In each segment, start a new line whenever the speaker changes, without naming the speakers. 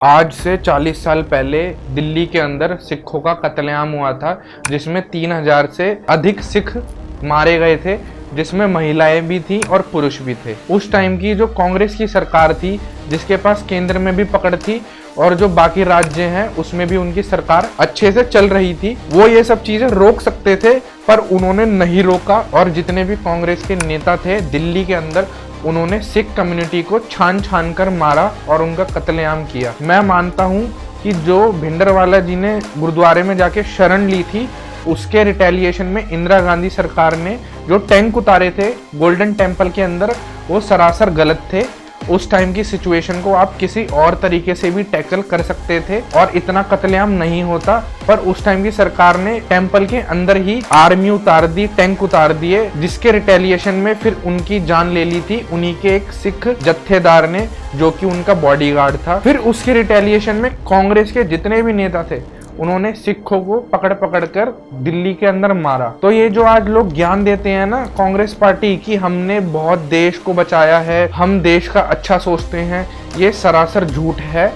आज से 40 साल पहले दिल्ली के अंदर सिखों का कत्लेआम हुआ था, जिसमें 3000 से अधिक सिख मारे गए थे, जिसमें महिलाएं भी थी और पुरुष भी थे। उस टाइम की जो कांग्रेस की सरकार थी, जिसके पास केंद्र में भी पकड़ थी और जो बाकी राज्य हैं उसमें भी उनकी सरकार अच्छे से चल रही थी, वो ये सब चीजें रोक सकते थे, पर उन्होंने नहीं रोका। और जितने भी कांग्रेस के नेता थे दिल्ली के अंदर, उन्होंने सिख कम्युनिटी को छान छान कर मारा और उनका कत्लेआम किया। मैं मानता हूँ कि जो भिंडरवाला जी ने गुरुद्वारे में जाके शरण ली थी, उसके रिटेलिएशन में इंदिरा गांधी सरकार ने जो टैंक उतारे थे गोल्डन टेम्पल के अंदर, वो सरासर गलत थे। उस टाइम की सिचुएशन को आप किसी और तरीके से भी टैकल कर सकते थे और इतना कत्लेआम नहीं होता, पर उस टाइम की सरकार ने टेम्पल के अंदर ही आर्मी उतार दी, टैंक उतार दिए, जिसके रिटेलिएशन में फिर उनकी जान ले ली थी उन्हीं के एक सिख जत्थेदार ने, जो कि उनका बॉडीगार्ड था। फिर उसके रिटेलिएशन में कांग्रेस के जितने भी नेता थे, उन्होंने सिखों को पकड़ पकड़ कर दिल्ली के अंदर मारा। तो ये जो आज लोग ज्ञान देते हैं ना कांग्रेस पार्टी की, हमने बहुत देश को बचाया है, हम देश का अच्छा सोचते हैं, ये सरासर झूठ है।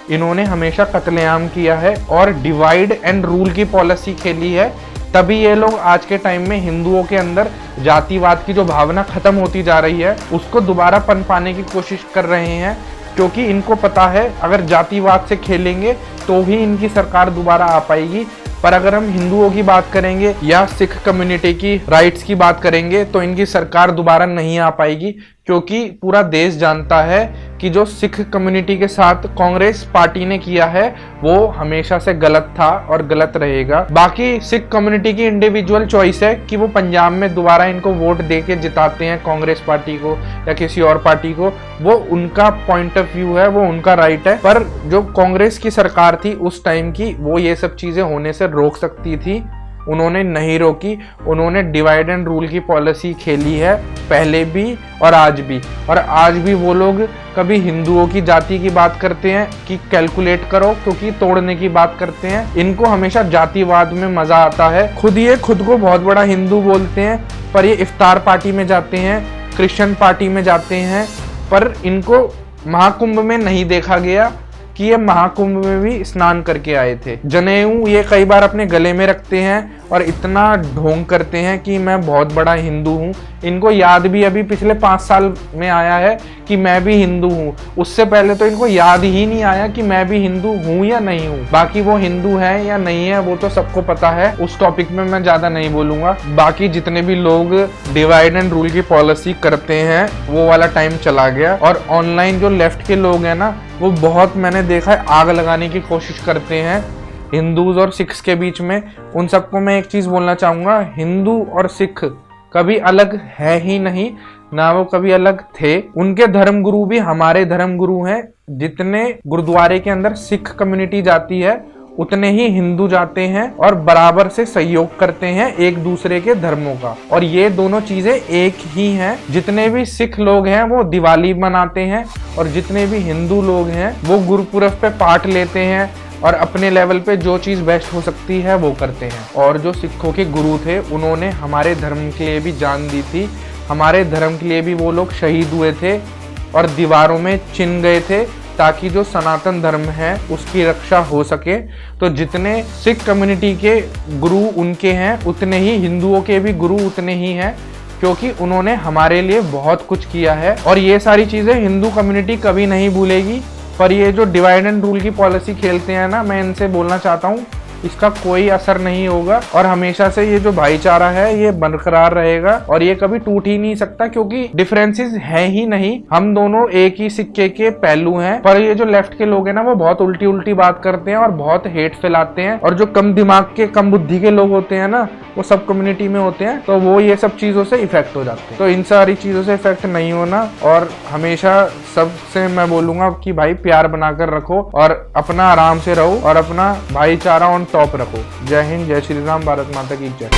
इन्होंने हमेशा कत्लेआम किया है और डिवाइड एंड रूल की पॉलिसी खेली है, तभी ये लोग आज के टाइम में हिंदुओं के अंदर जातिवाद की जो भावना खत्म होती जा रही है, उसको दोबारा पनपाने की कोशिश कर रहे हैं, क्योंकि इनको पता है अगर जातिवाद से खेलेंगे तो ही इनकी सरकार दोबारा आ पाएगी। पर अगर हम हिंदुओं की बात करेंगे या सिख कम्युनिटी की राइट्स की बात करेंगे तो इनकी सरकार दोबारा नहीं आ पाएगी, क्योंकि पूरा देश जानता है कि जो सिख कम्युनिटी के साथ कांग्रेस पार्टी ने किया है वो हमेशा से गलत था और गलत रहेगा। बाकी सिख कम्युनिटी की इंडिविजुअल चॉइस है कि वो पंजाब में दोबारा इनको वोट दे के जिताते हैं कांग्रेस पार्टी को या किसी और पार्टी को, वो उनका पॉइंट ऑफ व्यू है, वो उनका राइट है। पर जो कांग्रेस की सरकार थी उस टाइम की, वो ये सब चीजें होने से रोक सकती थी, उन्होंने नहीं रोकी। उन्होंने डिवाइड एंड रूल की पॉलिसी खेली है पहले भी और आज भी। और आज भी वो लोग कभी हिंदुओं की जाति की बात करते हैं कि कैलकुलेट करो, क्योंकि तोड़ने की बात करते हैं। इनको हमेशा जातिवाद में मजा आता है। ये खुद को बहुत बड़ा हिंदू बोलते हैं, पर ये इफ्तार पार्टी में जाते हैं, क्रिश्चियन पार्टी में जाते हैं, पर इनको महाकुंभ में नहीं देखा गया कि ये महाकुंभ में भी स्नान करके आए थे। जनेऊ ये कई बार अपने गले में रखते हैं और इतना ढोंग करते हैं कि मैं बहुत बड़ा हिंदू हूँ। इनको याद भी अभी पिछले 5 साल में आया है कि मैं भी हिंदू हूँ, उससे पहले तो इनको याद ही नहीं आया कि मैं भी हिंदू हूँ या नहीं हूँ। बाकी वो हिंदू है या नहीं है वो तो सबको पता है, उस टॉपिक में मैं ज्यादा नहीं बोलूंगा। बाकी जितने भी लोग डिवाइड एंड रूल की पॉलिसी करते हैं वो वाला टाइम चला गया। और ऑनलाइन जो लेफ्ट के लोग हैं ना, वो बहुत मैंने देखा है आग लगाने की कोशिश करते हैं हिंदूज और सिख्स के बीच में। उन सबको मैं एक चीज बोलना चाहूंगा, हिंदू और सिख कभी अलग है ही नहीं, ना वो कभी अलग थे। उनके धर्मगुरु भी हमारे धर्मगुरु हैं। जितने गुरुद्वारे के अंदर सिख कम्युनिटी जाती है उतने ही हिंदू जाते हैं और बराबर से सहयोग करते हैं एक दूसरे के धर्मों का। और ये दोनों चीजें एक ही हैं। जितने भी सिख लोग हैं वो दिवाली मनाते हैं और जितने भी हिंदू लोग हैं वो गुरुपुरब पे पार्ट लेते हैं और अपने लेवल पे जो चीज़ बेस्ट हो सकती है वो करते हैं। और जो सिखों के गुरु थे उन्होंने हमारे धर्म के लिए भी जान दी थी, हमारे धर्म के लिए भी वो लोग शहीद हुए थे और दीवारों में चिन गए थे ताकि जो सनातन धर्म है उसकी रक्षा हो सके। तो जितने सिख कम्युनिटी के गुरु उनके हैं, उतने ही हिंदुओं के भी गुरु उतने ही हैं, क्योंकि उन्होंने हमारे लिए बहुत कुछ किया है। और ये सारी चीज़ें हिंदू कम्युनिटी कभी नहीं भूलेगी। पर ये जो डिवाइड एंड रूल की पॉलिसी खेलते हैं ना, मैं इनसे बोलना चाहता हूँ इसका कोई असर नहीं होगा और हमेशा से ये जो भाईचारा है ये बरकरार रहेगा और ये कभी टूट ही नहीं सकता, क्योंकि डिफरेंसेस है ही नहीं। हम दोनों एक ही सिक्के के पहलू हैं। पर ये जो लेफ्ट के लोग हैं ना, वो बहुत उल्टी उल्टी बात करते हैं और बहुत हेट फैलाते हैं। और जो कम दिमाग के, कम बुद्धि के लोग होते हैं ना, वो सब कम्युनिटी में होते हैं, तो वो ये सब चीजों से इफेक्ट हो जाते हैं। तो इन सारी चीजों से इफेक्ट नहीं होना। और हमेशा सबसे मैं बोलूंगा कि भाई प्यार बनाकर रखो और अपना आराम से रहो और अपना भाईचारा ऑन टॉप रखो। जय हिंद, जय श्री राम, भारत माता की जय।